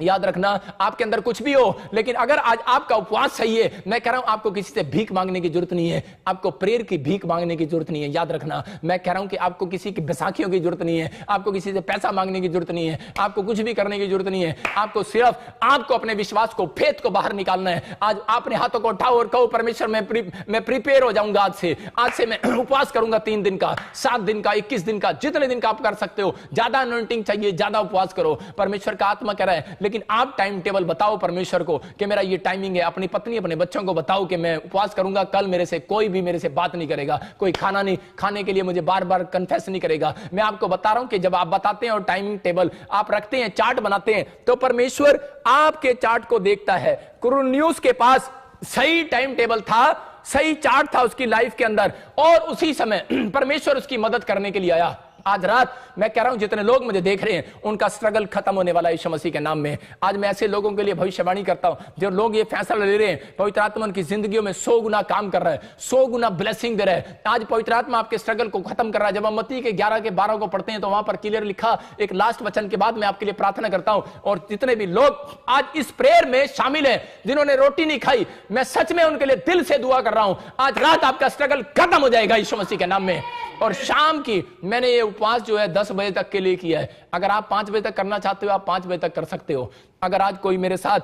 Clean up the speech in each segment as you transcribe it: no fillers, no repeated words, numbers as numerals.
याद रखना, आपके अंदर कुछ भी हो, लेकिन अगर आज आपका उपवास सही है, मैं कह रहा हूं आपको किसी से भीख मांगने की जरूरत नहीं है, आपको प्रेयर की भीख मांगने की जरूरत नहीं है। याद रखना, मैं कह रहा हूं कि आपको किसी की बैसाखियों की जरूरत नहीं है, आपको किसी से पैसा मांगने की जरूरत नहीं है, आपको कुछ भी करने की जरूरत नहीं है। आपको सिर्फ आपको अपने विश्वास को, फेथ को बाहर निकालना है। आज अपने हाथों को उठाओ और कहो, परमेश्वर मैं प्रिपेयर हो जाऊंगा, आज से मैं उपवास करूंगा 3 दिन का, 7 दिन का, 21 दिन का, जितने दिन का आप कर सकते हो। ज्यादा अनॉइंटिंग चाहिए, ज्यादा उपवास करो। परमेश्वर का आत्मा कह रहा है, लेकिन आप टाइम टेबल बताओ परमेश्वर को कि मेरा ये टाइमिंग है। अपनी पत्नी, अपने बच्चों को बताओ कि मैं उपवास करूंगा, कल मेरे से कोई भी मेरे से बात नहीं करेगा, कोई खाना नहीं खाने के लिए मुझे बार बार कन्फेस नहीं करेगा। मैं आपको बता रहा हूं कि जब आप बताते हैं और टाइमिंग टेबल आप रखते हैं, चार्ट बनाते हैं, तो परमेश्वर आपके चार्ट को देखता है। कुरनेलियुस के पास सही टाइम टेबल था, सही चार्ट था उसकी लाइफ के अंदर, और उसी समय परमेश्वर उसकी मदद करने के लिए आया। आज रात मैं कह रहा हूं, जितने लोग मुझे देख रहे हैं उनका स्ट्रगल खत्म होने वाला है यीशु मसीह के नाम में। आज मैं ऐसे लोगों के लिए भविष्यवाणी करता हूं, जो लोग ये फैसला ले रहे हैं, पवित्र आत्मा उनकी जिंदगियों में 100 गुना काम कर रहा है, 100 गुना ब्लेसिंग दे रहा है। आज पवित्र आत्मा आपके स्ट्रगल को खत्म कर रहा है। जब हम मत्ती के 11 के 12 को पढ़ते हैं तो वहां पर क्लियर लिखा, एक लास्ट वचन के बाद मैं आपके लिए प्रार्थना करता हूं, और जितने भी लोग आज इस प्रेयर में शामिल हैं, जिन्होंने रोटी नहीं खाई, मैं सच में उनके लिए दिल से दुआ कर रहा हूं, आज रात आपका स्ट्रगल खत्म हो जाएगा यीशु मसीह के नाम में। और शाम की मैंने ये उपवास जो है 10 बजे तक के लिए किया है। अगर आप 5 बजे तक करना चाहते हो, आप 5 बजे तक कर सकते हो। अगर आज कोई मेरे साथ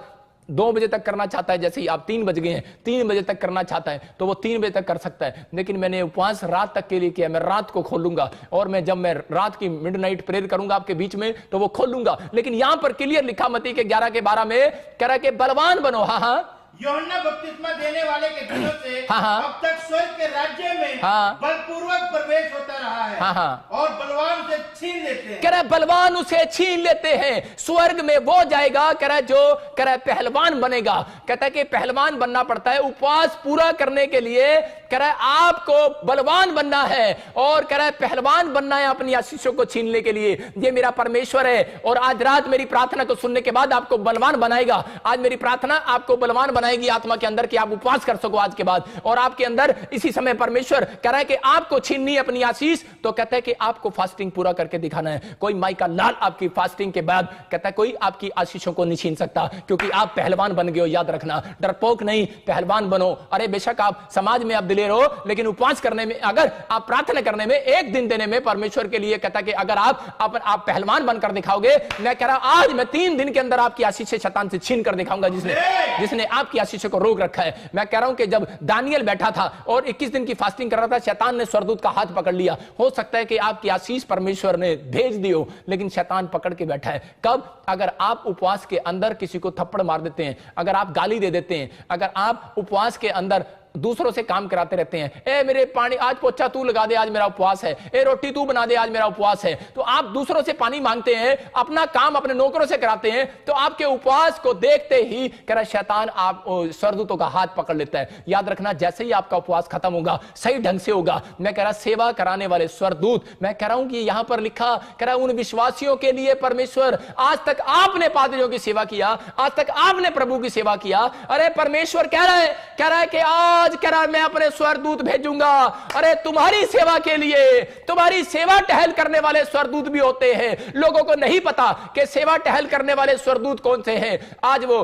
2 बजे तक करना चाहता है, जैसे ही आप 3 बज गए हैं, 3 बजे तक करना चाहता है तो वो 3 बजे तक कर सकता है। लेकिन मैंने उपवास रात तक के लिए किया, मैं रात को खोलूंगा, और मैं जब मैं रात की मिडनाइट प्रेयर करूंगा आपके बीच में तो वो खोलूंगा। लेकिन यहां पर क्लियर लिखा मत्ती के 11 के 12 में कह रहा है कि बलवान बनो। हाँ, यूहन्ना बपतिस्मा देने वाले के दिनों से अब तक स्वर्ग के राज्य में बलपूर्वक प्रवेश होता रहा है, और बलवान उसे छीन लेते हैं। कह रहा है बलवान उसे छीन लेते हैं। स्वर्ग में वो जाएगा, कह रहा है जो कह रहा है पहलवान बनेगा। कहता है कि पहलवान बनना पड़ता है उपवास पूरा करने के लिए। कह रहा है आपको बलवान बनना है, और कह रहा है पहलवान बनना है अपनी आशीषों को छीनने के लिए। ये मेरा परमेश्वर है, और आज रात मेरी प्रार्थना को सुनने के बाद आपको बलवान बनाएगा। आज मेरी प्रार्थना आपको बलवान बनाएगी आत्मा के अंदर, कि आप उपवास कर सको आज के बाद। और आपके अंदर इसी समय परमेश्वर कह रहा है कि आपको छीननी है अपनी आशीष, तो कहता है कि आपको फास्टिंग पूरा करके दिखाना है। कोई माई का लाल आपकी फास्टिंग के बाद कहता है कोई आपकी आशीषों को नहीं छीन सकता, क्योंकि आप पहलवान बन गए हो। याद रखना, डरपोक नहीं, पहलवान बनो। अरे बेशक आप समाज में आप दिलेर हो, लेकिन उपवास करने में, अगर आप प्रार्थना करने में, एक दिन देने में परमेश्वर के लिए कहता है कि अगर आप पहलवान बनकर दिखाओगे, मैं कह रहा आज मैं 3 दिन के अंदर आपकी आशीष शैतान से छीन कर दिखाऊंगा, जिसने आपकी आशीष को रोक रखा है। मैं कह रहा हूं कि जब दानियल बैठा था और 21 दिन की फास्टिंग कर रहा था, शैतान ने स्वर्गदूत का हाथ पकड़ लिया। हो सकता है कि आपकी आशीष परमेश्वर ने भेज दी हो, लेकिन शैतान पकड़ के बैठा है। कब? अगर आप उपवास के अंदर किसी को थप्पड़ मार देते हैं, अगर आप गाली दे देते हैं, अगर आप उपवास के अंदर दूसरों से काम कराते रहते हैं, ए मेरे पानी आज पोछा तू लगा दे, आज मेरा उपवास है, ए रोटी तू बना दे, आज मेरा उपवास है, तो आप दूसरों से पानी मांगते हैं, अपना काम अपने नौकरों से कराते हैं, तो आपके उपवास को देखते ही कह रहा शैतान आप स्वर्गदूतों का हाथ पकड़ लेता है। याद रखना, जैसे ही आपका उपवास खत्म होगा, सही ढंग से होगा, मैं कह रहा सेवा कराने वाले स्वर्गदूत, मैं कह रहा हूं कि यहां पर लिखा, कह रहा उन विश्वासियों के लिए परमेश्वर, आज तक आपने पादरियों की सेवा किया, आज तक आपने प्रभु की सेवा किया, अरे परमेश्वर कह रहा है कि आज कह रहा है मैं अपने स्वर्गदूत भेजूंगा। अरे तुम्हारी सेवा के लिए, तुम्हारी सेवा टहल करने वाले स्वर्गदूत भी होते हैं। लोगों को नहीं पता कि सेवा टहल करने वाले स्वर्गदूत कौन से हैं। आज वो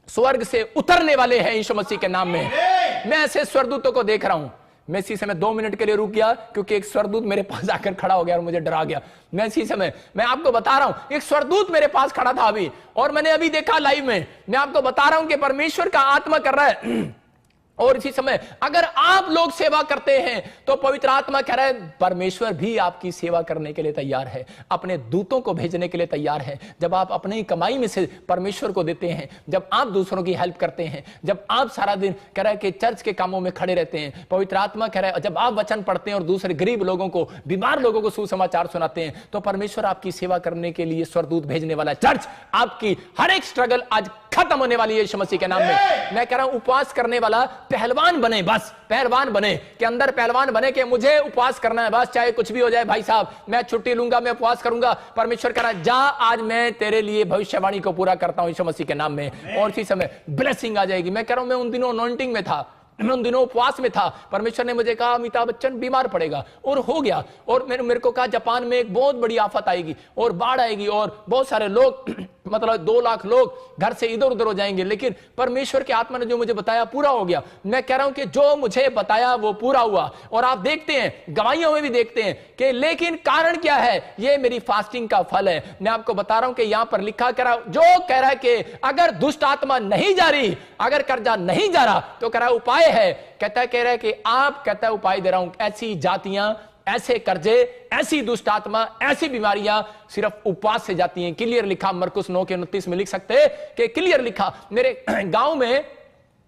स्वर्ग से उतरने वाले हैं यीशु मसीह के नाम में। मैं ऐसे स्वर्गदूतों को देख रहा हूं। मैं इसी समय 2 मिनट के लिए रुक गया, क्योंकि एक स्वर्गदूत मेरे पास आकर खड़ा हो गया और मुझे डरा गया। मैं इसी समय, मैं आपको बता रहा हूं, एक स्वर्गदूत मेरे पास खड़ा था अभी, और मैंने अभी देखा लाइव में। मैं आपको बता रहा हूं कि परमेश्वर का आत्मा कर रहा है। और इसी समय अगर आप लोग सेवा करते हैं तो पवित्र आत्मा कह रहा है परमेश्वर भी आपकी सेवा करने के लिए तैयार है, अपने दूतों को भेजने के लिए तैयार है। जब आप अपनी कमाई में से परमेश्वर को देते हैं, जब आप दूसरों की हेल्प करते हैं, जब आप सारा दिन कह रहा है कि चर्च के कामों में खड़े रहते हैं, पवित्र आत्मा कह रहा है जब आप वचन पढ़ते हैं और दूसरे गरीब लोगों को, बीमार लोगों को सुसमाचार सुनाते हैं, तो परमेश्वर आपकी सेवा करने के लिए स्वर्गदूत भेजने वाला है। चर्च, आपकी हर एक स्ट्रगल आज खत्म होने वाली है यीशु मसीह के नाम में। मैं कह रहा हूं उपवास करने वाला पहलवान बने, बस पहलवान बने, के अंदर पहलवान बने कि मुझे उपवास करना है, बस चाहे कुछ भी हो जाए भाई साहब, मैं छुट्टी लूंगा, मैं उपवास करूंगा। परमेश्वर कह रहा है जा, आज मैं तेरे लिए भविष्यवाणी को पूरा करता हूं यीशु मसीह के नाम में, और इसी समय ब्लेसिंग आ जाएगी। मैं कह रहा हूं मैं उन दिनों अनॉइंटिंग में था, मैं उन दिनों उपवास में था। परमेश्वर ने मुझे कहा अमिताभ बच्चन बीमार पड़ेगा, और हो गया। और मेरे को कहा जापान में एक बहुत बड़ी आफत आएगी और बाढ़ आएगी और बहुत सारे लोग मतलब 2 लाख लोग घर से इधर उधर हो जाएंगे। लेकिन परमेश्वर की आत्मा ने जो मुझे बताया पूरा हो गया। मैं कह रहा हूं कि जो मुझे बताया वो पूरा हुआ। और आप देखते हैं गवाहियों में भी देखते हैं कि लेकिन कारण क्या है, ये मेरी फास्टिंग का फल है। मैं आपको बता रहा हूं कि यहां पर लिखा कह रहा जो कह रहा है कि अगर दुष्ट आत्मा नहीं जा रही, अगर कर्जा नहीं जा रहा, तो कह रहा उपाय है। कह रहा है कि आप कहता है उपाय दे रहा हूं, ऐसी जातियां, ऐसे कर्जे, ऐसी दुष्ट आत्मा, ऐसी बीमारियां सिर्फ उपवास से जाती हैं। क्लियर लिखा मरकुस 9:29 में लिख सकते कि क्लियर लिखा। मेरे गांव में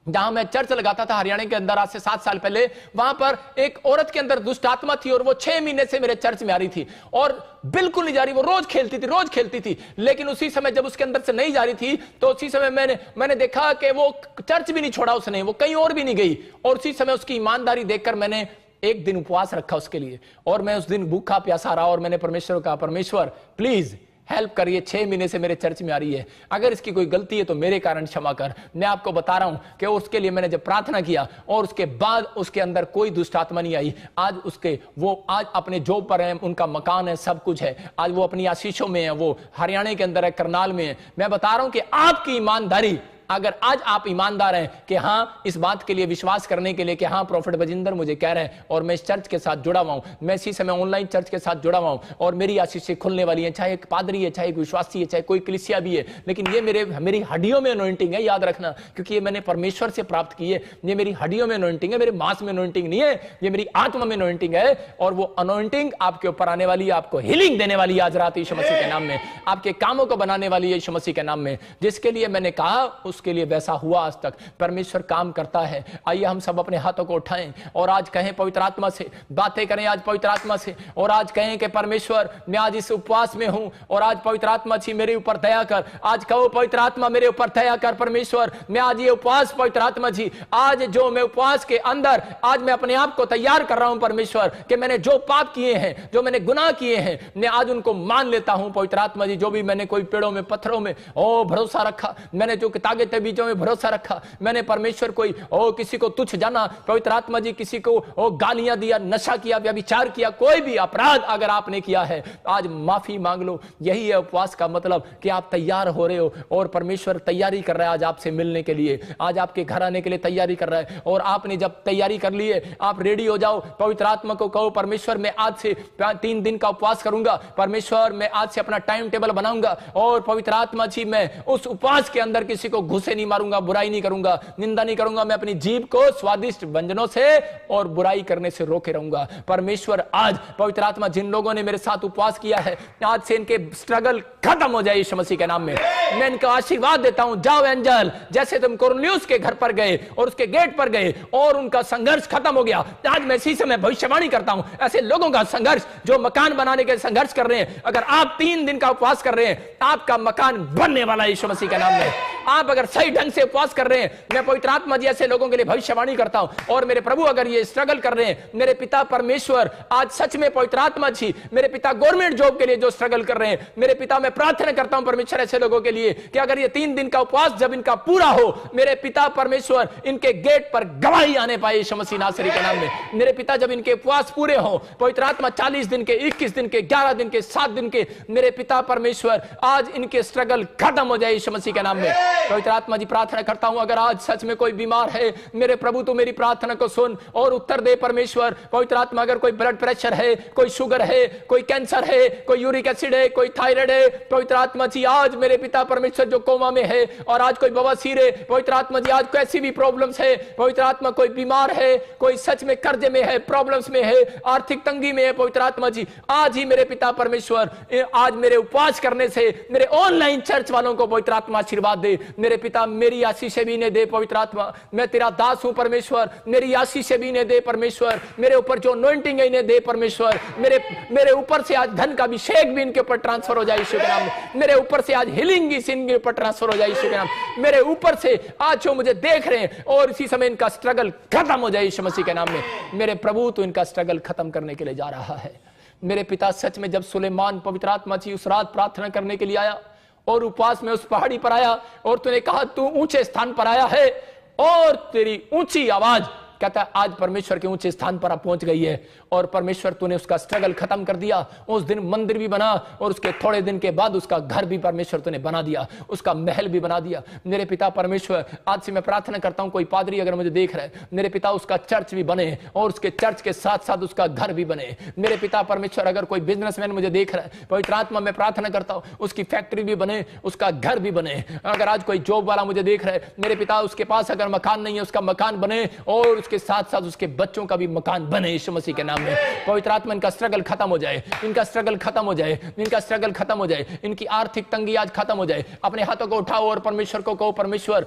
जहां मैं चर्च लगाता था हरियाणा के अंदर आज से 7 साल पहले, वहां पर एक औरत के अंदर दुष्ट आत्मा थी और वो 6 महीने से मेरे चर्च में आ रही थी और बिल्कुल नहीं जा रही। वो रोज खेलती थी। लेकिन उसी समय जब उसके अंदर से नहीं जा रही थी तो उसी समय मैंने देखा कि वो चर्च भी नहीं छोड़ा उसने, वो कहीं और भी नहीं गई। और उसी समय उसकी ईमानदारी देखकर मैंने एक दिन उपवास रखा उसके लिए, और मैं उस दिन भूखा प्यासा रहा और मैंने परमेश्वर को कहा, परमेश्वर प्लीज हेल्प करिए, 6 महीने से मेरे चर्च में आ रही है, अगर इसकी कोई गलती है तो मेरे कारण क्षमा कर। मैं आपको बता रहा हूं कि उसके लिए मैंने जब प्रार्थना किया और उसके बाद उसके अंदर कोई दुष्ट आत्मा नहीं आई। आज अपने जॉब पर है, उनका मकान है, सब कुछ है। आज वो अपनी आशीषों में है, वो हरियाणा के अंदर है, करनाल में है। मैं बता रहा हूं कि आपकी ईमानदारी, अगर आज आप ईमानदार हैं कि हाँ इस बात के लिए विश्वास करने के लिए कि हाँ प्रॉफिट बजिंदर मुझे कह रहे हैं और मैं इस चर्च के साथ जुड़ा हुआ हूं, मैं इसी समय ऑनलाइन चर्च के साथ जुड़ा हुआ हूं और मेरी आशीषें खुलने वाली हैं, चाहे एक पादरी है, चाहे एक विश्वासी है, चाहे कोई कलीसिया भी है, लेकिन ये मेरी हड्डियों में अनॉइंटिंग है, याद रखना, क्योंकि ये मैंने परमेश्वर से प्राप्त की है। ये मेरी हड्डियों में अनॉइंटिंग है, मेरे मांस में अनॉइंटिंग नहीं है, ये मेरी आत्मा में अनॉइंटिंग है। और वो अनॉइंटिंग आपके ऊपर आने वाली है, आपको हीलिंग देने वाली है आज रात यीशु मसीह के नाम में, आपके कामों को बनाने वाली है यीशु मसीह के नाम में। जिसके लिए मैंने कहा उसके लिए वैसा हुआ। आज तक परमेश्वर काम करता है। आइए हम सब अपने हाथों को उठाएं और आज कहें पवित्र आत्मा से, बातें करें आज पवित्र आत्मा से, और आज कहें कि परमेश्वर मैं आज इस उपवास में हूं और आज पवित्र आत्मा जी मेरे ऊपर दया कर। आज कहो पवित्र आत्मा मेरे ऊपर दया कर। परमेश्वर मैं आज ये उपवास, पवित्र आत्मा जी आज जो मैं उपवास के अंदर आज मैं अपने आप को तैयार कर रहा हूं परमेश्वर, कि मैंने जो पाप किए हैं, जो मैंने गुनाह किए हैं, मैं आज उनको मान लेता हूं पवित्र आत्मा जी। जो भी मैंने कोई पेड़ों में, पत्थरों में भरोसा रखा, मैंने जो ताकत बीजों में भरोसा रखा, मैंने परमेश्वर कोई किसी को तुच्छ जाना, पवित्र आत्मा जी किसी को गालियां दिया, नशा किया, व्यभिचार किया, कोई भी अपराध अगर आपने किया है आज माफी मांग लो। यही है उपवास का मतलब, कि आप तैयार हो रहे हो और परमेश्वर तैयारी कर रहा है आज आपसे मिलने के लिए, आज आपके घर आने के लिए तैयारी कर रहा है। और आपने जब तैयारी कर ली है, आप रेडी हो जाओ। पवित्र आत्मा को कहो परमेश्वर मैं आज से 3 दिन का उपवास करूंगा, परमेश्वर मैं आज से अपना टाइम टेबल बनाऊंगा और पवित्र आत्मा जी मैं उस उपवास के अंदर किसी को घुसे नहीं मारूंगा, बुराई नहीं करूंगा, निंदा नहीं करूंगा, मैं अपनी जीभ को स्वादिष्ट व्यंजनों से और बुराई करने से रोके रहूंगा। परमेश्वर आज पवित्र आत्मा जिन लोगों ने मेरे साथ उपवास किया है, आज से इनके स्ट्रगल खत्म हो जाए यीशु मसीह के नाम में। मैं इनका आशीर्वाद देता हूं, जाओ एंजल, जैसे तुम कुरनेलियुस के घर पर गए और उसके गेट पर गए और उनका संघर्ष खत्म हो गया, आज मैं इसी समय भविष्यवाणी करता हूं ऐसे लोगों का संघर्ष जो मकान बनाने के संघर्ष कर रहे हैं, अगर आप 3 दिन का उपवास कर रहे हैं, आपका मकान बनने वाला है यीशु मसीह के नाम में। आप अगर सही ढंग से उपवास कर रहे हैं, मैं पवित्र आत्मा जी ऐसे लोगों के लिए भविष्यवाणी करता हूं। और मेरे प्रभु अगर ये स्ट्रगल कर रहे हैं, मेरे पिता परमेश्वर आज सच में पवित्र आत्मा जी, मेरे पिता गवर्नमेंट जॉब के लिए जो स्ट्रगल कर रहे हैं, मेरे पिता मैं प्रार्थना करता हूं परमेश्वर ऐसे लोगों के लिए कि अगर ये 3 दिन का उपवास जब इनका पूरा हो, मेरे पिता परमेश्वर इनके गेट पर गवाही आने पाए यीशु मसीह नासरी के नाम में। मेरे पिता जब इनके उपवास पूरे हो, पवित्र आत्मा 40 दिन के, 21 दिन के, 11 दिन के, 7 दिन के, मेरे पिता परमेश्वर आज इनके स्ट्रगल खत्म हो जाए यीशु मसीह के नाम में। पवित्र आत्मा जी प्रार्थना करता हूं अगर आज सच में कोई बीमार है, मेरे प्रभु तो मेरी प्रार्थना को सुन और उत्तर दे परमेश्वर। पवित्र आत्मा अगर कोई ब्लड प्रेशर है, कोई शुगर है, कोई कैंसर है, कोई यूरिक एसिड है, कोई थायराइड है, पवित्र आत्मा जी आज मेरे पिता परमेश्वर जो कोमा में है, और आज कोई बवासीर है, पवित्र आत्मा जी आज कैसी भी प्रॉब्लम्स है, पवित्र आत्मा कोई बीमार है, कोई सच में कर्जे में है, प्रॉब्लम्स में है, आर्थिक तंगी में है, पवित्र आत्मा जी आज ही मेरे पिता परमेश्वर आज मेरे उपवास करने से मेरे ऑनलाइन चर्च वालों को पवित्र आत्मा आशीर्वाद दे। मेरे पिता मेरी आशीष भी ने दे पवित्र आत्मा, मैं तेरा दास हूं परमेश्वर, मेरी आशीष भी ने दे परमेश्वर, मेरे ऊपर जो अनॉइंटिंग है इन्हें दे परमेश्वर, मेरे ऊपर से आज धन का अभिषेक भी इनके ऊपर ट्रांसफर हो जाए यीशु के नाम में, मेरे ऊपर से आज हीलिंग इनके ऊपर ट्रांसफर हो जाए यीशु के नाम, मेरे ऊपर से आज जो मुझे देख रहे हैं और इसी समय इनका स्ट्रगल खत्म हो जाए यीशु मसीह के नाम में। मेरे प्रभु तो इनका स्ट्रगल खत्म करने के लिए जा रहा है। मेरे पिता सच में जब सुलेमान पवित्र आत्मा जी उस रात प्रार्थना करने के लिए आया और उपवास में उस पहाड़ी पर आया और तूने कहा तू ऊंचे स्थान पर आया है और तेरी ऊंची आवाज कहता है आज परमेश्वर के ऊंचे स्थान पर आप पहुंच गई है और परमेश्वर तूने उसका स्ट्रगल खत्म कर दिया। उस दिन मंदिर भी बना और उसके थोड़े दिन के बाद उसका घर भी परमेश्वर तूने बना दिया, उसका महल भी बना दिया। मेरे पिता परमेश्वर, आज से मैं प्रार्थना करता हूं कोई पादरी अगर मुझे देख रहा है, मेरे पिता उसका चर्च भी बने और उसके चर्च के साथ साथ उसका घर भी बने। मेरे पिता परमेश्वर, अगर कोई बिजनेसमैन मुझे देख रहा है, पवित्र आत्मा मैं प्रार्थना करता हूं उसकी फैक्ट्री भी बने, उसका घर भी बने। अगर आज कोई जॉब वाला मुझे देख रहा है, मेरे पिता उसके पास अगर मकान नहीं है उसका मकान बने और उसके साथ साथ उसके बच्चों का भी मकान बने यीशु मसीह के नाम में। पवित्र आत्मा इनका स्ट्रगल खत्म हो जाए, इनका स्ट्रगल खत्म हो जाए, इनका स्ट्रगल खत्म हो जाए, इनकी आर्थिक तंगी आज खत्म हो जाए। अपने हाथों को उठाओ और परमेश्वर को कहो, परमेश्वर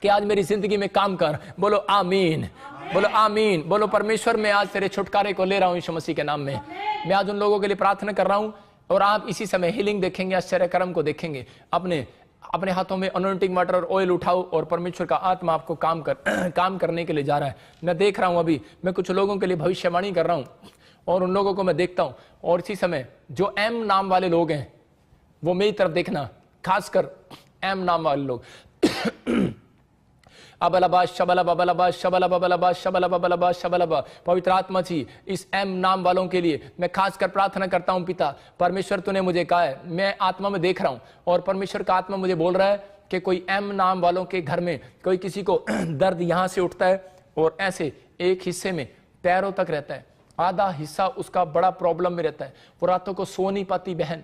कि आज मेरी जिंदगी में काम कर। बोलो आमीन, बोलो आमीन, बोलो परमेश्वर मैं आज तेरे छुटकारे को ले रहा हूं यीशु मसीह के नाम में। मैं आज उन लोगों के लिए प्रार्थना कर रहा हूं और आप इसी समय हीलिंग देखेंगे, आश्चर्य कर्म को देखेंगे। अपने हाथों में अनॉइंटिंग वाटर और ऑयल उठाओ और परमेश्वर का आत्मा आपको काम करने के लिए जा रहा है। मैं देख रहा हूं, अभी मैं कुछ लोगों के लिए भविष्यवाणी कर रहा हूं और उन लोगों को मैं देखता हूं और इसी समय जो एम नाम वाले लोग हैं वो मेरी तरफ देखना, खासकर एम नाम वाले लोग। अबलबा शबलबा बलबा शबलबा बलबा शबलबा बलबा शबलबा। पवित्र आत्मा जी इस एम नाम वालों के लिए मैं खासकर प्रार्थना करता हूं। पिता परमेश्वर तूने मुझे कहा है, मैं आत्मा में देख रहा हूं और परमेश्वर का आत्मा मुझे बोल रहा है कि कोई एम नाम वालों के घर में कोई किसी को दर्द यहां से उठता है और ऐसे एक हिस्से में पैरों तक रहता है, आधा हिस्सा उसका बड़ा प्रॉब्लम में रहता है, वो रातों को सो नहीं पाती। बहन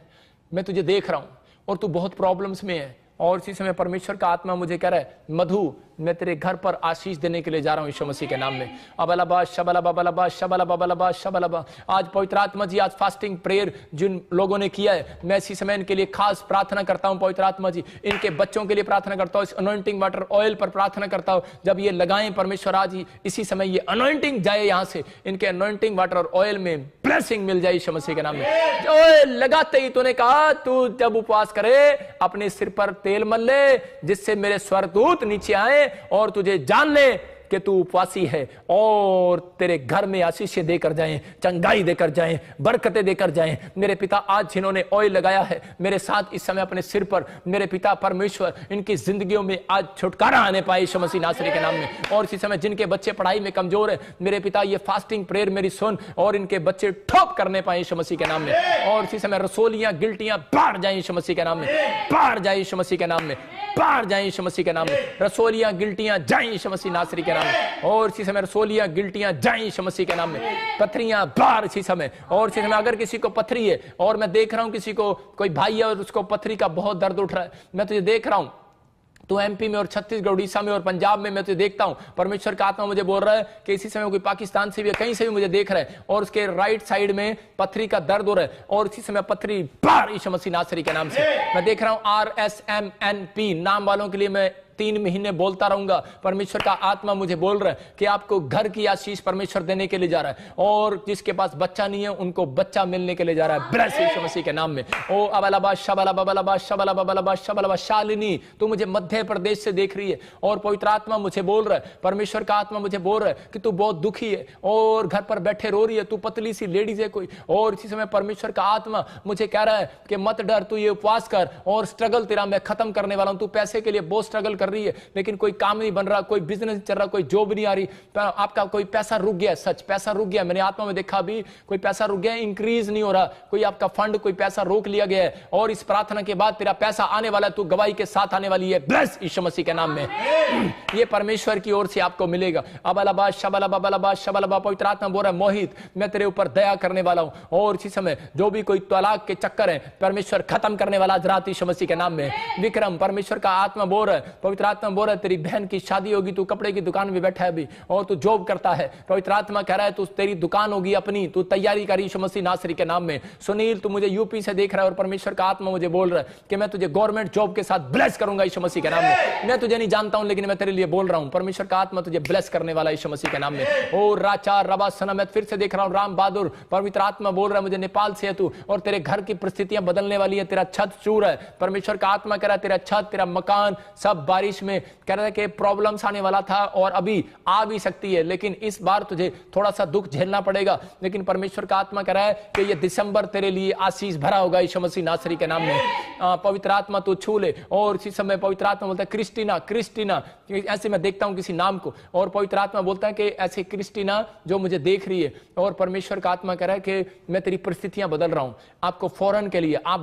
मैं तुझे देख रहा हूं और तू बहुत प्रॉब्लम्स में है और इसी समय परमेश्वर का आत्मा मुझे कह रहा है, मधु मैं तेरे घर पर आशीष देने के लिए जा रहा हूं यीशु मसीह के नाम में। अबलबा शबलबा बलबा शबलबा बलबा शबलबा। आज पवित्र आत्मा जी, आज फास्टिंग प्रेयर जिन लोगों ने किया है, मैं इसी समय इनके लिए खास प्रार्थना करता हूं। पवित्र आत्मा जी इनके बच्चों के लिए प्रार्थना करता हूं, इस अनॉइंटिंग वाटर ऑयल पर प्रार्थना करता हूं। जब ये लगाएं परमेश्वर, आज ही इसी समय ये अनॉइंटिंग जाए यहां से, इनके अनॉइंटिंग वाटर और ऑयल में ब्लेसिंग मिल जाए यीशु मसीह के नाम में। ऑयल लगाते ही तूने कहा तू जब उपवास करे अपने सिर पर तेल मल ले, जिससे मेरे स्वर्गदूत नीचे आए और तुझे जान ले कि तू उपवासी है और तेरे घर में आशीषें देकर जाएं, चंगाई देकर जाएं, बरकतें देकर जाएं। मेरे पिता आज जिन्होंने ऑयल लगाया है मेरे साथ इस समय अपने सिर पर, मेरे पिता परमेश्वर इनकी जिंदगियों में आज छुटकारा आने पाए यीशु मसीह नासरी के नाम में। और इसी समय जिनके बच्चे पढ़ाई में कमजोर है, मेरे पिता ये फास्टिंग प्रेयर मेरी सुन और इनके बच्चे ठोक करने पाए यीशु मसीह के नाम में। और इसी समय रसोलियां गिल्टियां बाहर जाए यीशु मसीह के नाम में, बाहर जाए यीशु मसीह के नाम में, बाहर जाए यीशु मसीह के नाम में। रसोलियां गिल्टियां जाए यीशु मसीह नासरी के नाम में। और इसी समय रसोलियां गिल्टियां जाए यीशु मसीह के नाम में, पथरियां बाहर इसी समय। और इसी समय अगर किसी को पथरी है और मैं देख रहा हूं किसी को, कोई भाई है और उसको पथरी का बहुत दर्द उठ रहा है, मैं तुझे देख रहा हूं, तो एमपी में और छत्तीसगढ़, उड़ीसा में और पंजाब में मैं तुझे देखता हूं। परमेश्वर का आत्मा मुझे बोल रहा है कि इसी समय कोई पाकिस्तान से भी कहीं से भी मुझे देख रहा है और उसके राइट साइड में पथरी का दर्द हो रहा है और इसी समय पथरी बाहर यीशु मसीह नासरी के नाम से। मैं देख रहा हूं RSMNP नाम वालों के लिए मैं 3 महीने बोलता रहूंगा। परमेश्वर का आत्मा मुझे बोल रहा है कि आपको घर की आशीष परमेश्वर देने के लिए जा रहा है और जिसके पास बच्चा नहीं है उनको बच्चा मिलने के लिए जा रहा है, ब्लेस यीशु मसीह के नाम में। ओ अबलबा शबलबा बलबा शबलबा बलबा शबलबा। शालिनी तू मुझे मध्य प्रदेश से देख रही है और पवित्र आत्मा मुझे बोल रहा है, परमेश्वर का आत्मा मुझे बोल रहा है कि तू बहुत दुखी है और घर पर बैठे रो रही है, तू पतली सी लेडीज है कोई। और इसी समय परमेश्वर का आत्मा मुझे कह रहा है कि मत डर, तू ये उपवास कर और स्ट्रगल तेरा मैं खत्म करने वाला हूं। तू पैसे के लिए बहुत स्ट्रगल कर रही है लेकिन कोई काम नहीं बन रहा, कोई बिजनेस चल रहा, कोई जॉब नहीं आ रही, आपका कोई पैसा रुक गया। सच पैसा रुक गया, मैंने आत्मा में देखा भी कोई पैसा रुक गया, इंक्रीज नहीं हो रहा, कोई आपका फंड कोई पैसा रोक लिया गया है और इस प्रार्थना के बाद तेरा पैसा आने वाला है, तू गवाही के साथ आने वाली है, ब्लेस यीशु मसीह के नाम में। ये परमेश्वर की ओर से आपको मिलेगा। अबलबा शबलबा बलबा शबलबा। पवित्र आत्मा बोल रहा है, मोहित मैं तेरे ऊपर दया करने वाला हूं और इसी समय जो भी कोई तलाक के चक्कर है परमेश्वर खत्म करने वाला आज रात यीशु मसीह के नाम में। विक्रम परमेश्वर का आत्मा बोल रहा है, पवित्र आत्मा बोल रहा है तेरी बहन की शादी होगी, तू कपड़े की दुकान में बैठा है अभी और तू जॉब करता है, पवित्र आत्मा कह रहा है तू तेरी दुकान होगी अपनी, तू तैयारी कर यीशु मसीह नासरी के नाम में। सुनील तू मुझे यूपी से देख रहा है और परमेश्वर का आत्मा मुझे बोल रहा है कि मैं तुझे गवर्नमेंट जॉब के साथ ब्लेस करूंगा यीशु मसीह के नाम में। मैं तुझे नहीं जानता हूं लेकिन मैं तेरे लिए बोल रहा हूं, परमेश्वर का आत्मा तुझे ब्लेस करने वाला यीशु मसीह के नाम में। ओ राचा रबा सना, मैं फिर से देख रहा हूं राम बहादुर, पवित्र आत्मा बोल रहा है मुझे नेपाल से है तू और तेरे घर की परिस्थितियां बदलने वाली है, तेरा छत चूर है, परमेश्वर का आत्मा कह रहा है तेरा छत तेरा मकान सब बारिश में कह रहा था कि प्रॉब्लम्स आने वाला था और अभी आ भी सकती है, लेकिन इस बार तुझे थोड़ा सा दुख झेलना पड़ेगा, लेकिन परमेश्वर का आत्मा कह रहा है कि ये दिसंबर तेरे लिए आशीष भरा होगा यीशु मसीह नासरी के नाम में। पवित्र आत्मा तू छू ले। और इसी समय पवित्र आत्मा बोलता है क्रिस्टीना, क्रिस्टीना, ऐसे मैं देखता हूं किसी नाम को, और पवित्र आत्मा बोलता है कि ऐसे क्रिस्टीना जो मुझे देख रही है, और परमेश्वर का आत्मा कह रहा है कि मैं तेरी परिस्थितियां बदल रहा हूं आपको फौरन के लिए। आप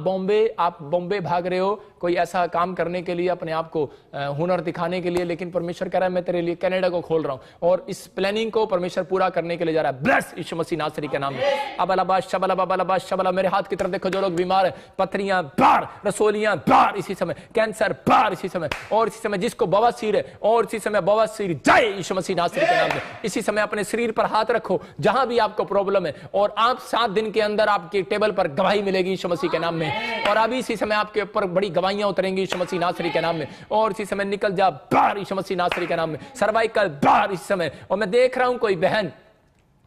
बॉम्बे भाग रहे हो कोई ऐसा काम करने के लिए, अपने आप को हुनर दिखाने के लिए, लेकिन परमेश्वर कह रहा है मैं तेरे लिए कनाडा को खोल रहा हूं, और इस प्लानिंग को परमेश्वर पूरा करने के लिए जा रहा है। ब्लेस यीशु मसीह नासरी के नाम में। अबलबा शबलबा शबला, मेरे हाथ की तरफ देखो, जो लोग बीमार है, पथरियां बार, रसोलियां बार इसी समय, कैंसर बार इसी समय, और इसी समय जिसको बवासीर है, और इसी समय बवासीर जाए यीशु मसीह नासरी के नाम में। इसी समय अपने शरीर पर हाथ रखो जहां भी आपको प्रॉब्लम है, और आप 7 दिन के अंदर आपके टेबल पर गवाही मिलेगी यीशु मसीह के नाम में। और अभी इसी समय आपके ऊपर बड़ी गवाहियां उतरेंगी यीशु मसीह नासरी के नाम में। और इसी समय निकल जा बाहर यीशु मसीह नासरी के नाम में, सर्वाइकल बाहर इस समय। और मैं देख रहा हूं कोई बहन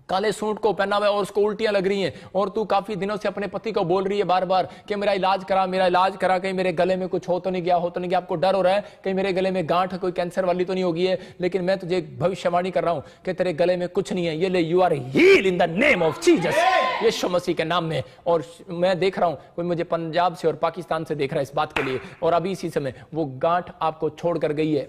काले सूट को पहना हुआ है और उसको उल्टियां लग रही हैं, और तू काफी दिनों से अपने पति को बोल रही है बार बार कि मेरा इलाज करा, कहीं मेरे गले में कुछ हो तो नहीं गया, आपको डर हो रहा है कहीं मेरे गले में गांठ कोई कैंसर वाली तो नहीं होगी है, लेकिन मैं तुझे भविष्यवाणी कर रहा हूं कि तेरे गले में कुछ नहीं है। ये ले, you are healed in the name of Jesus, Yeshu Masih के नाम में। और मैं देख रहा हूं कोई मुझे पंजाब से और पाकिस्तान से देख रहा है इस बात के लिए, और अभी इसी समय वो गांठ आपको छोड़कर गई है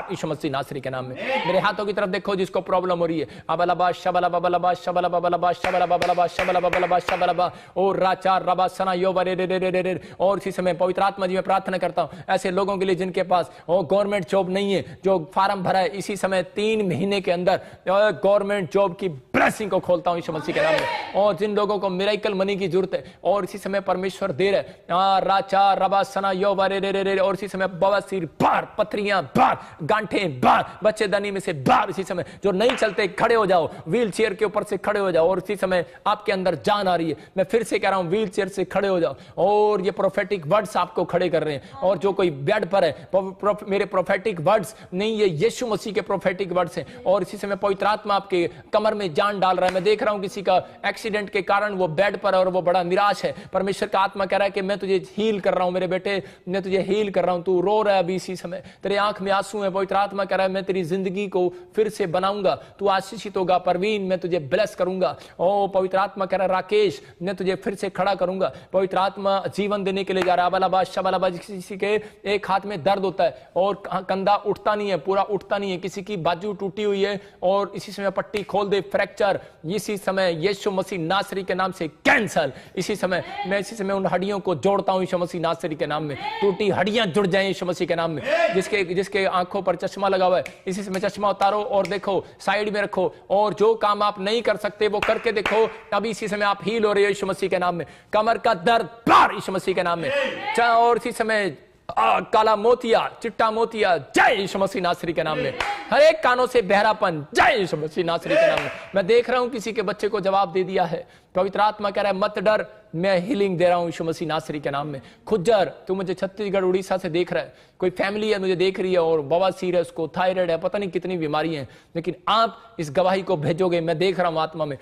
यीशु मसीह नासरी के नाम में। मेरे हाथों की तरफ देखो जिसको प्रॉब्लम हो रही है, अबलबा शबलबा बलबा शबलबा बलबा शबलबा बलबा शबलबा बलबा शबलबा, और राचा रबा सना यो बरे रे रे रे। और इसी समय पवित्र आत्मा जी मैं प्रार्थना करता हूं ऐसे लोगों के लिए जिनके पास गवर्नमेंट जॉब नहीं है, जो फार्म भरा है, इसी समय 3 महीने के अंदर गवर्नमेंट जॉब की ब्लेसिंग को खोलता हूं यीशु मसीह के नाम में। और जिन लोगों को मिरेकल मनी की जरूरत है, और इसी समय परमेश्वर दे रहे, राचा रबा सना यो बरे रे रे, और इसी समय बवासीर बार, पथरियां बार, गांठें बार, बच्चेदानी में से बार, इसी समय जो नहीं चलते खड़े हो जाओ, व्हील चेयर के ऊपर से खड़े हो जाओ, और इसी समय आपके अंदर जान आ रही है। मैं फिर से कह रहा हूं व्हील चेयर से खड़े हो जाओ, और ये प्रोफेटिक वर्ड्स आपको खड़े कर रहे हैं। और जो कोई बेड पर है, मेरे प्रोफेटिक वर्ड्स नहीं, ये यीशु मसीह के प्रोफेटिक वर्ड्स हैं। और इसी समय पवित्र आत्मा आपके कमर में जान डाल रहा है। मैं देख रहा हूं किसी का एक्सीडेंट के कारण वो बेड पर है और वो बड़ा निराश है। परमेश्वर का आत्मा कह रहा है कि मैं तुझे हील कर रहा हूं मेरे बेटे, मैं तुझे हील कर रहा हूं। तू रो रहा है अभी इसी समय, तेरे आंख में आंसू है, पवित्र आत्मा कह रहा है मैं तेरी जिंदगी को फिर से बनाऊंगा, तू आशीषित होगा। परवीन मैं तुझे ब्लेस करूंगा। ओ पवित्र आत्मा कह रहा है राकेश मैं तुझे फिर से खड़ा करूंगा। पवित्र आत्मा जीवन देने के लिए जा रहा है। अबलबा शबलबा, किसी के एक हाथ में दर्द होता है और कंधा उठता नहीं है, पूरा उठता नहीं है, किसी की बाजू टूटी हुई है और इसी समय पट्टी खोल दे, फ्रैक्चर इसी समय यीशु मसीह नासरी के नाम से कैंसल। इसी समय मैं इसी समय उन हड्डियों को जोड़ता हूं यीशु मसीह नासरी के नाम में। टूटी हड्डियां जुड़ जाएं यीशु मसीह के नाम में। जिसके आंखों पर चश्मा लगा हुआ है, इसी समय चश्मा उतारो और देखो, साइड में रखो, और जो काम आप नहीं कर सकते वो करके देखो। अभी इसी समय आप हील हो रहे हो यीशु मसीह के नाम में। कमर का दर्द बार यीशु मसीह के नाम में। और इसी समय काला मोतिया, चिट्टा मोतिया, जय यीशु मसीह नासरी के नाम में। हर एक कानों से बहरापन, जय यीशु मसीह नासरी के नाम में। मैं देख रहा हूं किसी के बच्चे को जवाब दे दिया है। पवित्र आत्मा कह रहा है मत डर, मैं हीलिंग दे रहा हूं यीशु मसीह नासरी के नाम में। खुज्जर, तू मुझे छत्तीसगढ़ उड़ीसा से देख रहा है, कोई फैमिली है मुझे देख रही है और बवासीर है, उसको थायराइड है, पता नहीं कितनी बीमारी है, लेकिन आप इस गवाही को भेजोगे। मैं देख रहा हूं आत्मा में,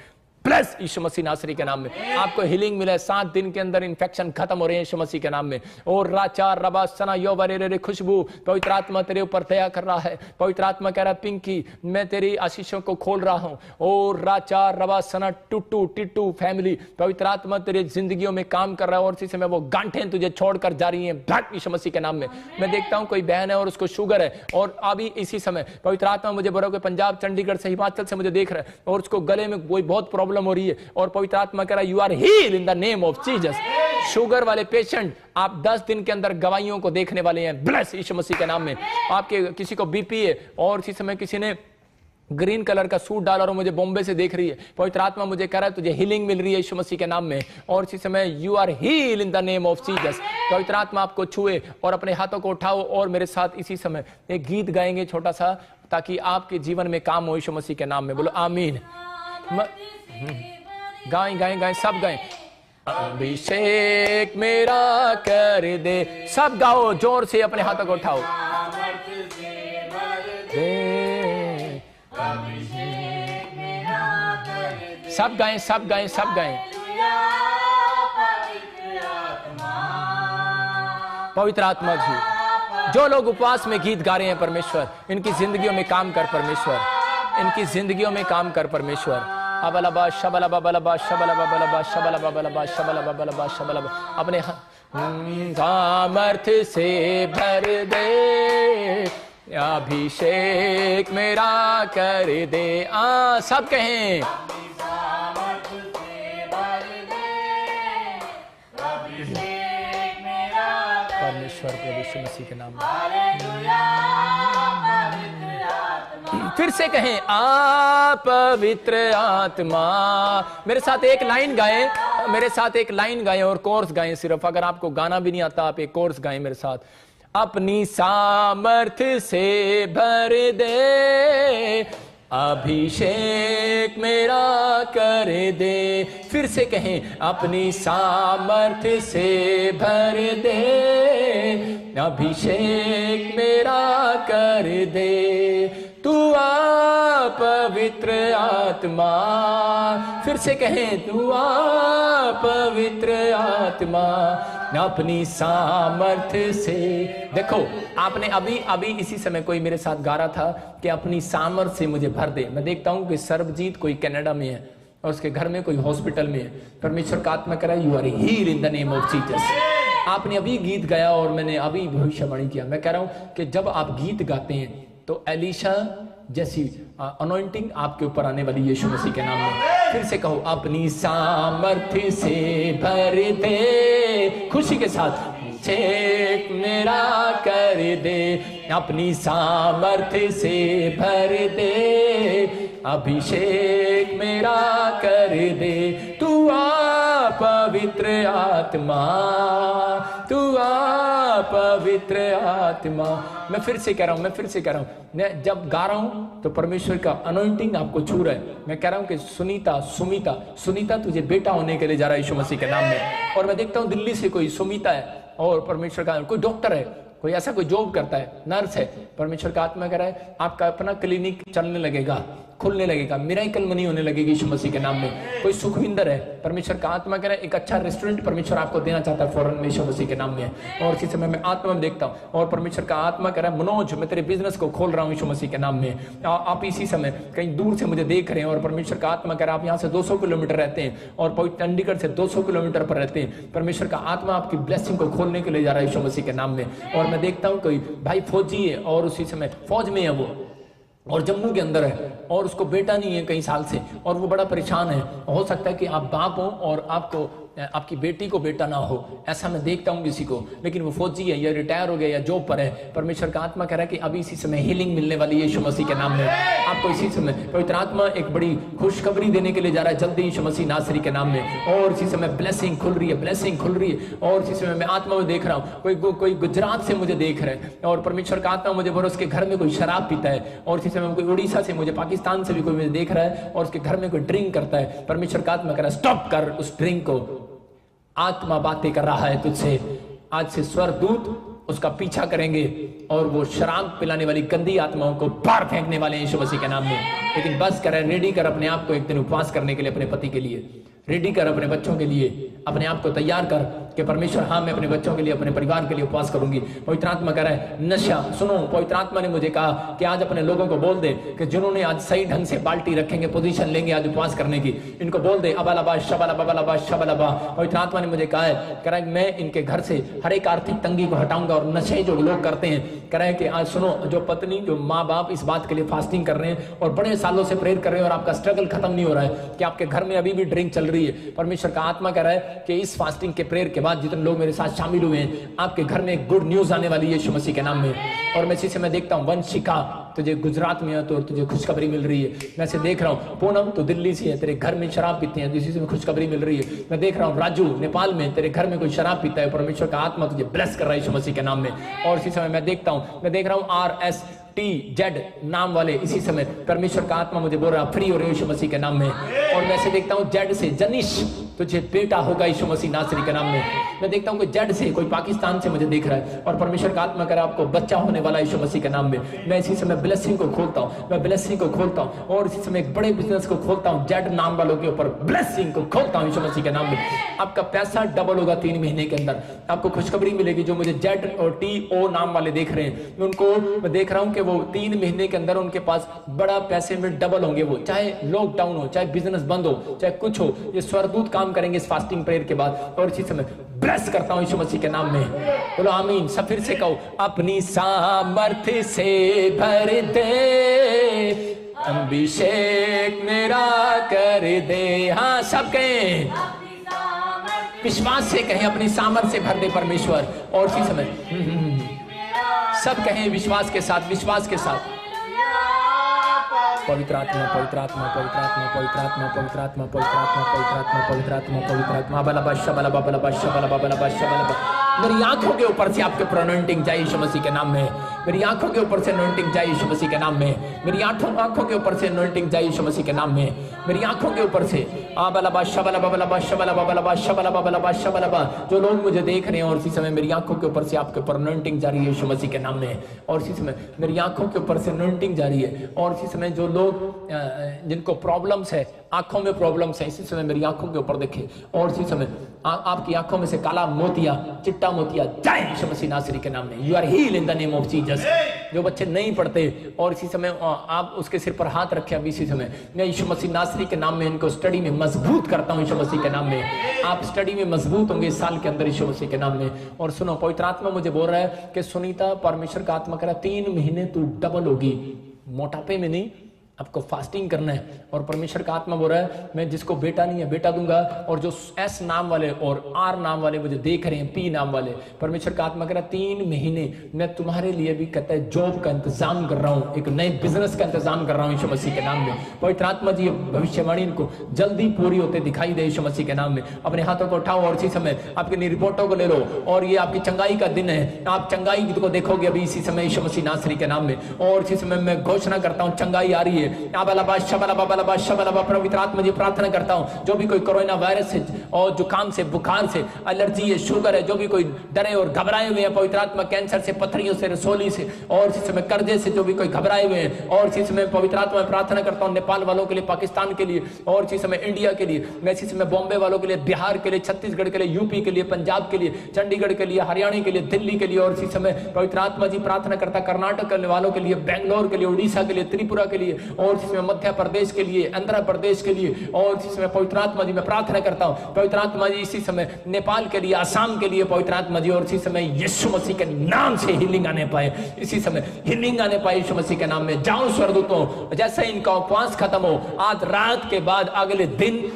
प्लस यीशु मसीह नासरी के नाम में आपको हीलिंग मिले। 7 दिन के अंदर इन्फेक्शन खत्म हो रहे हैं यीशु मसीह के नाम में। और राचा रबा सना यो बरे रे, खुशबू पवित्र आत्मा तेरे ऊपर दया कर रहा है। पवित्र आत्मा कह रहा है पिंकी मैं तेरी आशीषों को खोल रहा हूं। और राचा रबा सना टुट्टू टिट्टू फैमिली, पवित्र आत्मा तेरे जिंदगियों में काम कर रहा है और इसी समय वो गांठें तुझे छोड़कर जा रही हैं यीशु मसीह के नाम में। मैं देखता हूं कोई बहन है और उसको शुगर है, और अभी इसी समय पवित्र आत्मा मुझे बोला कि पंजाब, चंडीगढ़ से, हिमाचल से मुझे देख रहा है और उसको गले में कोई बहुत प्रॉब्लम हो रही है, और पवित्र आत्मा कह रहा है you are healed in the name of Jesus. Sugar वाले पेशेंट आप 10 दिन के अंदर गवाहियों को देखने वाले हैं, ब्लेस यीशु मसीह के नाम में। आपके किसी को बीपी है और इसी समय किसी ने ग्रीन कलर का सूट डाला और मुझे बॉम्बे से देख रही है, पवित्र आत्मा मुझे कह रहा है तुझे हीलिंग मिल रही है यीशु मसीह के नाम में। और इसी समय you are healed in the name of Jesus. पवित्र आत्मा आपको छुए और अपने हाथों को उठाओ और मेरे साथ इसी समय एक गीत गाएंगे छोटा सा, ताकि आपके जीवन में काम हो यीशु मसीह के नाम में। बोलो आमीन। गाएं गाएं गाएं, सब गाएं। अभिषेक मेरा कर दे, सब गाओ जोर से, अपने हाथों को उठाओ। सब गाएं, सब गाएं, सब गाएं। पवित्र आत्मा जी, जो लोग उपवास में गीत गा रहे हैं परमेश्वर, इनकी जिंदगियों में काम कर परमेश्वर, इनकी जिंदगियों में काम कर परमेश्वर। अबलबा शबलबा बलबा शबलबा बलबा शबलबा बलबा शबलबा बलबा शबलबा, अपने सामर्थ्य से भर दे, अभिषेक मेरा कर दे। सब कहें परमेश्वर प्रभु यीशु मसीह के नाम में। फिर से कहें आप पवित्र आत्मा। मेरे साथ एक लाइन गाएं, मेरे साथ एक लाइन गाएं और कोर्स गाएं सिर्फ। अगर आपको गाना भी नहीं आता आप एक कोर्स गाएं मेरे साथ। अपनी सामर्थ्य से भर दे, अभिषेक मेरा कर दे। फिर से कहें अपनी सामर्थ्य से भर दे, अभिषेक मेरा कर दे। तू आ पवित्र आत्मा। फिर से कहें तू आ पवित्र आत्मा, अपनी सामर्थ्य से। देखो आपने अभी इसी समय कोई मेरे साथ गा रहा था कि अपनी सामर्थ्य से मुझे भर दे। मैं देखता हूं कि सर्वजीत कोई कनाडा में है और उसके घर में कोई हॉस्पिटल में है। परमेश्वर का आत्मा कह रहा है you are healed in the name of Jesus. आपने अभी गीत गाया और मैंने अभी भविष्यवाणी किया। मैं कह रहा हूं कि जब आप गीत गाते हैं तो एलिशा जैसी अनॉइंटिंग आपके ऊपर आने वाली यीशु मसीह के नाम में। फिर से कहो अपनी सामर्थ्य से भर दे, खुशी के साथ अभिषेक मेरा कर दे, अपनी सामर्थ्य से भर दे, अभिषेक मेरा कर दे। तू आ पवित्र आत्मा, तू आ पवित्र आत्मा। मैं फिर से कह रहा हूं, मैं जब गा रहा हूं तो परमेश्वर का अनॉइंटिंग आपको छू रहा है। मैं कह रहा हूं कि सुनीता तुझे बेटा होने के लिए जा रहा है यीशु मसीह के नाम में। और मैं देखता हूं दिल्ली से कोई सुमिता है और परमेश्वर का कोई डॉक्टर है, कोई ऐसा कोई जॉब करता है, नर्स है। परमेश्वर का आत्मा कह रहा है आपका अपना क्लिनिक चलने लगेगा, खुलने लगेगा, मिरेकल मनी होने लगेगी यीशु मसीह के नाम में। कोई सुखविंदर है, परमेश्वर का आत्मा कह रहा है एक अच्छा रेस्टोरेंट परमेश्वर आपको देना चाहता है फॉरेन में यीशु मसीह के नाम में। और इसी समय मैं आत्मा में देखता हूँ और परमेश्वर का आत्मा कह रहा है मनोज मैं तेरे बिजनेस को खोल रहा हूँ यीशु मसीह के नाम में। आप इसी समय कहीं दूर से मुझे देख रहे हैं और परमेश्वर का आत्मा कह रहा है आप यहाँ से 200 किलोमीटर रहते हैं और चंडीगढ़ से 200 किलोमीटर पर रहते हैं। परमेश्वर का आत्मा आपकी ब्लेसिंग को खोलने के लिए जा रहा है यीशु मसीह के नाम में। और मैं देखता हूँ कोई भाई फौजी है और उसी समय फौज में है वो और जम्मू के अंदर है और उसको बेटा नहीं है कई साल से और वो बड़ा परेशान है। हो सकता है कि आप बाप हो और आपको आपकी बेटी को बेटा ना हो, ऐसा मैं देखता हूँ किसी को, लेकिन वो फौजी है या रिटायर हो गया या जॉब पर है। परमेश्वर का आत्मा कह रहा है कि अभी इसी समय हीलिंग मिलने वाली है यीशु मसीह के नाम में आपको। इसी समय पवित्र आत्मा एक बड़ी खुशखबरी देने के लिए जा रहा है जल्दी यीशु मसीह नासरी के नाम में। और इसी समय ब्लेसिंग खुल रही है, ब्लेसिंग खुल रही है। और इसी समय मैं आत्मा में देख रहा हूँ कोई गुजरात से मुझे देख रहा है और परमेश्वर का आत्मा मुझे बोल उसके घर में कोई शराब पीता है। और इसी समय कोई उड़ीसा से मुझे पाकिस्तान से भी कोई मुझे देख रहा है और उसके घर में कोई ड्रिंक करता है। परमेश्वर का आत्मा कह रहा है स्टॉप कर उस ड्रिंक को, आत्मा बातें कर रहा है तुझसे। आज से स्वर्गदूत उसका पीछा करेंगे और वो शराब पिलाने वाली गंदी आत्माओं को बाहर फेंकने वाले हैं यीशु मसीह के नाम में। लेकिन बस कर रेडी कर अपने आप को एक दिन उपवास करने के लिए, अपने पति के लिए रेडी कर, अपने बच्चों के लिए अपने आप को तैयार कर कि परमेश्वर हाँ मैं अपने बच्चों के लिए, अपने परिवार के लिए उपवास करूंगी। पवित्र आत्मा कह रहा है नशा सुनो। पवित्र आत्मा ने मुझे कहा कि आज अपने लोगों को बोल दे कि जिन्होंने आज सही ढंग से बाल्टी रखेंगे, पोजीशन लेंगे आज उपवास करने की, इनको बोल दे अबालाबा शबालाबा शबालाबा। पवित्र आत्मा ने मुझे कहा है, कह रहा है मैं इनके घर से हर एक आर्थिक तंगी को हटाऊंगा और नशे जो लोग करते हैं, कह रहे हैं कि आज सुनो जो पत्नी जो माँ बाप इस बात के लिए फास्टिंग कर रहे हैं और बड़े सालों से प्रेयर कर रहे हैं और आपका स्ट्रगल खत्म नहीं हो रहा है कि आपके घर में अभी भी ड्रिंक चल रही है। परमेश्वर का आत्मा कह रहा है कि इस फास्टिंग के प्रेयर के बाद जितने लोग मेरे साथ शामिल हुए हैं आपके घर में एक गुड न्यूज आने वाली है यीशु मसीह के नाम में। और मैं इसी से मैं देखता हूँ वंशिका तुझे गुजरात में है तो तुझे खुशखबरी मिल रही है। मैं से देख रहा हूँ पूनम तो दिल्ली से है, तेरे घर में शराब पीते हैं, इसी से खुशखबरी मिल रही है। मैं देख रहा हूँ राजू नेपाल में, तेरे घर में कोई शराब पीता है, परमेश्वर का आत्मा तुझे ब्लेस कर रहा है यीशु मसीह के नाम में। और इसी समय मैं देख रहा हूँ RSTZ नाम वाले, इसी समय परमेश्वर का आत्मा मुझे बोल रहा फ्री हो रहे यीशु मसीह के नाम में। और मैं से देखता हूँ जेड से जनिश तुझे बेटा होगा यीशु मसीह नासरी के नाम में। मैं देखता हूँ कोई जेड से, कोई पाकिस्तान से मुझे देख रहा है, और परमेश्वर का आत्मा करे आपको बच्चा होने वाला यीशु मसीह के नाम में। मैं इसी समय ब्लेसिंग को खोलता हूँ, मैं ब्लेसिंग को खोलता हूँ, और इसी समय एक बड़े बिजनेस को खोलता हूँ, जेड नाम वालों के ऊपर ब्लेसिंग को खोलता हूँ यीशु मसीह के नाम में। आपका पैसा डबल होगा 3 महीने के अंदर। आपको खुशखबरी मिलेगी। जो मुझे जेड और TO नाम वाले देख रहे हैं, उनको मैं देख रहा हूँ कि वो 3 महीने के अंदर उनके पास बड़ा पैसे में डबल होंगे। वो चाहे लॉकडाउन हो, चाहे बिजनेस बंद हो, चाहे कुछ हो, ये स्वरदूत काम करेंगे इस फास्टिंग प्रेयर के बाद। और इसी समय ब्लेस करता हूं यीशु मसीह के नाम में। बोलो आमीन। सब फिर से कहो, अपनी सामर्थ्य से भर दे, अभिषेक मेरा कर दे। हाँ, सब कहें, विश्वास से कहें, अपनी सामर्थ्य से भर दे परमेश्वर। और इसी समय सब कहें विश्वास के साथ, विश्वास के साथ। पवित्र आत्मा, पवित्र आत्मा, पवित्र आत्मा, पवित्र आत्मा, पवित्र आत्मा, पवित्र आत्मा, पवित्र आत्मा, पवित्र आत्मा, पवित्र आत्मा, बला बादशाह, बला बला बादशाह, बला बला बादशाह, बला। मेरी आंखों के ऊपर से आपके प्रोनोइंटिंग जाए यीशु मसीह के नाम में। मेरी आंखों के ऊपर से अनॉइंटिंग जाए यीशु मसीह के नाम में। मेरी आंखों के ऊपर से अनॉइंटिंग जाए यीशु मसीह के नाम में। मेरी आंखों के ऊपर से बला बादशाह, बला बला बादशाह, बला बला बादशाह, बला बला बादशाह, बला। जो लोग मुझे देख रहे हैं, और इसी समय मेरी आंखों के ऊपर से आपके प्रोनोइंटिंग जारी है यीशु मसीह के नाम में। और इसी समय मेरी आंखों के ऊपर से अनॉइंटिंग जारी है। और इसी समय जो लोग जिनको प्रॉब्लम्स है, आंखों में प्रॉब्लम्स है, इसी समय मेरी आंखों के ऊपर देखे। और इसी समय आपकी आंखों में से काला मोतिया, चिट्टा मोतिया जाए यीशु मसीह नासरी के नाम में। You are heal in the name of Jesus. जो बच्चे नहीं पढ़ते, और इसी समय आप उसके सिर पर हाथ रखे। अब इसी समय मैं यीशु मसीह नासरी के नाम में इनको स्टडी में मजबूत करता हूँ यीशु मसीह के नाम में। आप स्टडी में मजबूत होंगे इस साल के अंदर यीशु मसीह के नाम में। और सुनो, पवित्र आत्मा मुझे बोल रहा है कि सुनीता, परमेश्वर का आत्मा कह रहा है 3 महीने तू डबल होगी। मोटापे में नहीं, आपको फास्टिंग करना है। और परमेश्वर का आत्मा बोल रहा है, मैं जिसको बेटा नहीं है बेटा दूंगा। और जो S नाम वाले और R नाम वाले मुझे देख रहे हैं, P नाम वाले, परमेश्वर का आत्मा कह रहा है 3 महीने मैं तुम्हारे लिए भी कहता है जॉब का इंतजाम कर रहा हूँ, एक नए बिजनेस का इंतजाम कर रहा हूँ यीशु मसीह के नाम में। पवित्र आत्मा जी भविष्यवाणी इनको जल्दी पूरी होते दिखाई दे यीशु मसीह के नाम में। अपने हाथों को उठाओ और इसी समय आपकी रिपोर्टों को ले लो। और ये आपकी चंगाई का दिन है, आप चंगाई को देखोगे अभी इसी समय यीशु मसीह नासरी के नाम में। और इसी समय मैं घोषणा करता हूँ चंगाई आ रही है। पवित्र आत्मा जी प्रार्थना करता हूँ, जो भी कोई कोरोना वायरस से और जुकाम से, बुखार से, एलर्जी है, शुगर है, जो भी कोई डरे और घबराए हुए हैं, पवित्र आत्मा कैंसर से, पथरियों से, रसोली से, और इसी समय कर्जे से जो भी कोई घबराए हुए हैं, और इसी समय पवित्र आत्मा में प्रार्थना करता हूँ नेपाल वालों के लिए, पाकिस्तान के लिए, और इसी समय इंडिया के लिए, मैं इसी समय बॉम्बे वालों के लिए, बिहार के लिए, छत्तीसगढ़ के लिए, यूपी के लिए, पंजाब के लिए, चंडीगढ़ के लिए, हरियाणा के लिए, दिल्ली के लिए। और इसी समय पवित्र आत्मा जी प्रार्थना करता कर्नाटक के वालों के लिए, बेंगलोर के लिए, उड़ीसा के लिए, त्रिपुरा के लिए, और इसी समय मध्य प्रदेश के लिए, आंध्र प्रदेश के लिए। और इसी समय पवित्र आत्मा जी मैं प्रार्थना करता हूँ, पवित्र आत्मा जी इसी समय नेपाल के लिए, आसाम के लिए, पवित्र आत्मा जी। और इसी समय यीशु मसीह के नाम से हीलिंग आने पाए, इसी समय हीलिंग आने पाए यीशु मसीह के नाम में। जाओ स्वर्गदूतों, जैसे इनका उपवास खत्म हो, आज रात के बाद अगले दिन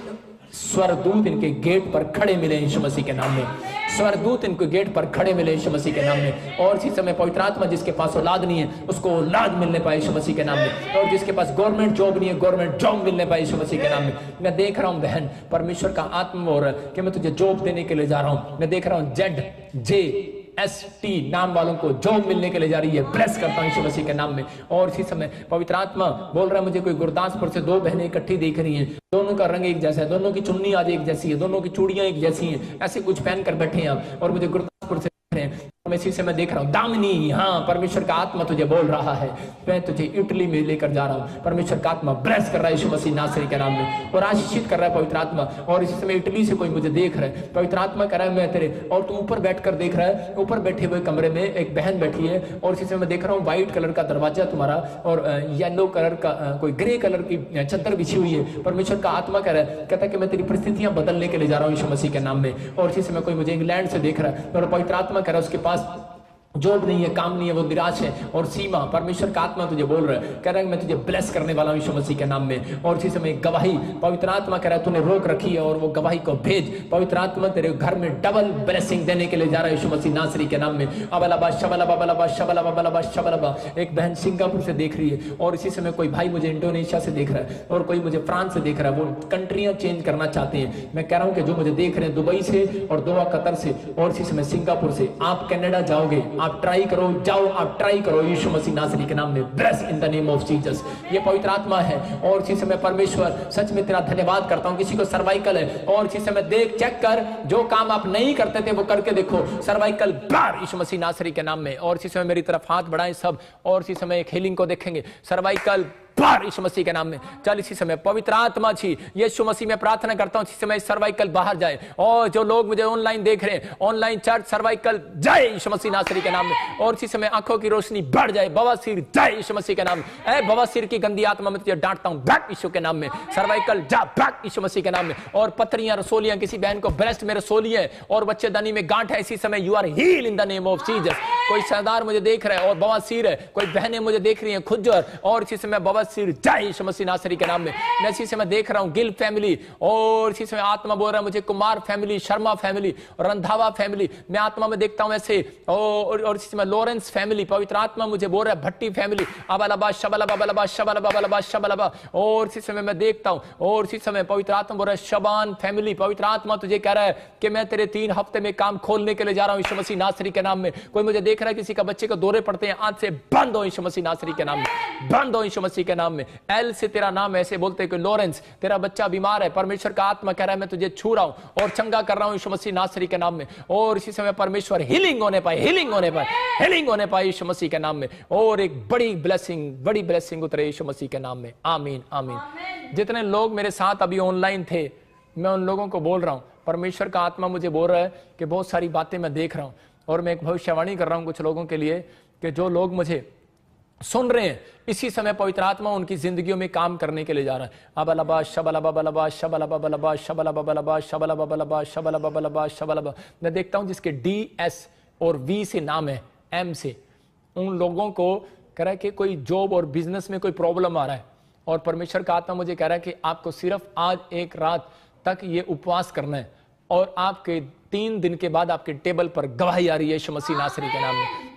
स्वर्गदूत इनके गेट पर खड़े मिले यीशु मसीह के नाम में। स्वर्गदूत इनको गेट पर खड़े मिले यीशु मसीह के नाम में। और इसी समय पवित्र आत्मा जिसके पास औलाद नहीं है उसको औलाद मिलने पाए यीशु मसीह के नाम में। और जिसके पास गवर्नमेंट जॉब नहीं है गवर्नमेंट जॉब मिलने पाए यीशु मसीह के नाम में। मैं देख रहा हूं बहन, परमेश्वर का आत्मा बोल रहा है कि मैं तुझे जॉब देने के लिए जा रहा हूं। मैं देख रहा हूं ZJST नाम वालों को जॉब मिलने के लिए जा रही है। ब्लेस करता हूं यीशु मसीह के नाम में। और इसी समय पवित्र आत्मा बोल रहा है मुझे कोई गुरदासपुर से 2 बहनें इकट्ठी दिख रही हैं, दोनों का रंग एक जैसा है, दोनों की चुन्नी आज एक जैसी है, दोनों की चूड़ियां एक जैसी हैं, ऐसे कुछ पहन कर बैठे हैं आप, और मुझे गुरदासपुर से मैं इसी से मैं देख रहा हूं दामिनी। हाँ, परमेश्वर का आत्मा तुझे बोल रहा है, मैं तुझे इटली में लेकर जा रहा हूं। परमेश्वर का आत्मा ब्लेस कर रहा है यीशु मसीह नासरी के नाम में, और आशीषित कर रहा है पवित्र आत्मा। और इसी समय इटली से कोई मुझे देख रहा है, पवित्र आत्मा कह रहा है मैं तेरे, और तू ऊपर बैठकर देख रहा है, ऊपर बैठे हुए कमरे में एक बहन बैठी है। और इसी समय मैं देख रहा हूँ व्हाइट कलर का दरवाजा तुम्हारा, और येलो कलर का कोई ग्रे कलर की चद्दर बिछी हुई है। परमेश्वर का आत्मा कह रहा है, कहता है कि मैं तेरी परिस्थितियां बदलने के लिए जा रहा हूँ यीशु मसीह के नाम में। और इसी समय कोई मुझे इंग्लैंड से देख रहा है, और पवित्र आत्मा कह रहा है उसके पास जॉब नहीं है, काम नहीं है, वो निराश है। और सीमा, परमेश्वर का आत्मा तुझे बोल रहा है, कह रहा है मैं तुझे ब्लेस करने वाला हूं यीशु मसीह के नाम में। और इसी समय गवाही, पवित्र आत्मा कह रहा है तूने रोक रखी है और वो गवाही को भेज। पवित्र आत्मा तेरे घर में डबल ब्लेसिंग देने के लिए जा रहा है यीशु मसीह नासरी के नाम में। अबलबा शबलबा बलबा शबलबा बलबा शबलबा। एक बहन सिंगापुर से देख रही है, और इसी समय कोई भाई मुझे इंडोनेशिया से देख रहा है, और कोई मुझे फ्रांस से देख रहा है। वो कंट्रियां चेंज करना चाहते हैं। मैं कह रहा हूं कि जो मुझे देख रहे हैं दुबई से और दोहा कतर से, और इसी समय सिंगापुर से, आप कनाडा जाओगे, आप ट्राई करो, जाओ आप ट्राई करो यीशु मसीह नासरी के नाम में। Bless in the name of Jesus. ये पवित्र आत्मा है और इसी समय परमेश्वर सच में तेरा धन्यवाद करता हूं। किसी को सर्वाइकल है और इसी समय देख, चेक कर, जो काम आप नहीं करते थे वो करके देखो, सर्वाइकल बार यीशु मसीह नासरी के नाम में। और इसी समय मेरी तरफ हाथ बढ़ाएं सब, और इसी समय एक हीलिंग को देखेंगे, सर्वाइकल बाहर यीशु मसीह के नाम में। चल इसी समय पवित्र आत्मा जी यीशु मसीह में प्रार्थना करता हूं इसी समय सर्वाइकल बाहर जाए। और जो लोग मुझे ऑनलाइन देख रहे हैं, ऑनलाइन चर्च, सर्वाइकल जाए यीशु मसीह नासरी के नाम में। और इसी समय आंखों की रोशनी बढ़ जाए, बवासीर जाए यीशु मसीह के नाम में। ए बवासीर की गंदी आत्मा में तुझे डांटता हूं, बैक यीशु के नाम में। सर्वाइकल जा, बैक यीशु मसीह के नाम में। और पथरियां, रसोलियां, किसी बहन को ब्रेस्ट में रसोली है और बच्चेदानी में गांठ है, इसी समय you are heal in the name of Jesus. कोई सरदार मुझे देख रहा है और बवासीर है, कोई बहनें मुझे देख रही हैं खुजर, और इसी समय बवासीर जाए मसीह नासरी के नाम में। मैं इसी समय देख रहा हूं गिल फैमिली, और इसी समय आत्मा बोल रहा है मुझे Kumar family, Sharma family, Randhawa family, मैं आत्मा में देखता हूं ऐसे। और इसी समय लॉरेंस फैमिली, पवित्र आत्मा मुझे बोल रहा है भट्टी फैमिली, अबलबा शबलबा बलबा शबलबा बलबा शबलबा। और इसी समय मैं देखता हूं, और इसी समय पवित्र आत्मा बोल रहा है शबान फैमिली, पवित्र आत्मा तुझे कह रहा है कि मैं तेरे 3 हफ्ते में काम खोलने के लिए जा रहा हूं यीशु मसीह नासरी के नाम में। कोई मुझे देख रहा है किसी का बच्चे को दौरे पड़ते हैं, आज से बंद हो यीशु मसीह नासरी के नाम में, बंद हो यीशु मसीह के नाम में। एल से तेरा नाम ऐसे बोलते हैं कि लॉरेंस तेरा बच्चा बीमार है, परमेश्वर का आत्मा कह रहा है मैं तुझे छू रहा हूं और चंगा कर रहा हूं यीशु मसीह नासरी के नाम में। और इसी समय परमेश्वर हीलिंग होने पाए, हीलिंग होने पाए, हीलिंग होने पाए यीशु मसीह के नाम में। और एक बड़ी ब्लेसिंग उतरे यीशु मसीह के नाम में। आमीन आमीन। जितने लोग मेरे साथ अभी ऑनलाइन थे, मैं उन लोगों को बोल रहा हूं, परमेश्वर का आत्मा मुझे बोल रहा है कि बहुत सारी बातें मैं देख रहा हूं, और मैं एक भविष्यवाणी कर रहा हूं कुछ लोगों के लिए कि जो लोग मुझे सुन रहे हैं, इसी समय पवित्र आत्मा उनकी जिंदगियों में काम करने के लिए जा रहा है। अबलबा शबलबा बलबा शबलबा बलबा शबलबा बलबा शबलबा बलबा शबलबा बलबा शबलबा। मैं देखता हूं जिसके DS और V से नाम है, M से, उन लोगों को कह रहा है कि कोई जॉब और बिजनेस में कोई प्रॉब्लम आ रहा है, और परमेश्वर का आत्मा मुझे कह रहा है कि आपको सिर्फ आज एक रात तक ये उपवास करना है, और आपके 3 दिन के बाद आपके टेबल पर गवाही आ रही है यीशु मसीह नासरी के नाम में।